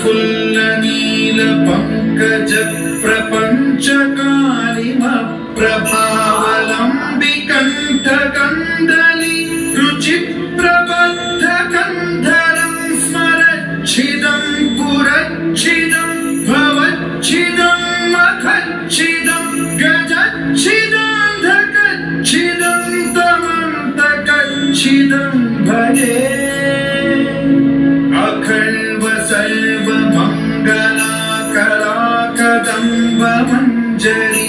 प्रफुल्लनील पंकज प्रपंचकालिमप्रभावलम्बि कण्ठकन्दली रुचिप्रबद्धकन्धरं स्मरच्छिदं पुरच्छिदं भवच्छिदं मखच्छिदं गजच्छिदान्धकच्छिदं तमन्तकच्छिदं भजे अखण्ड सर्वमङ्गलाकरा कदम्ब मञ्जरी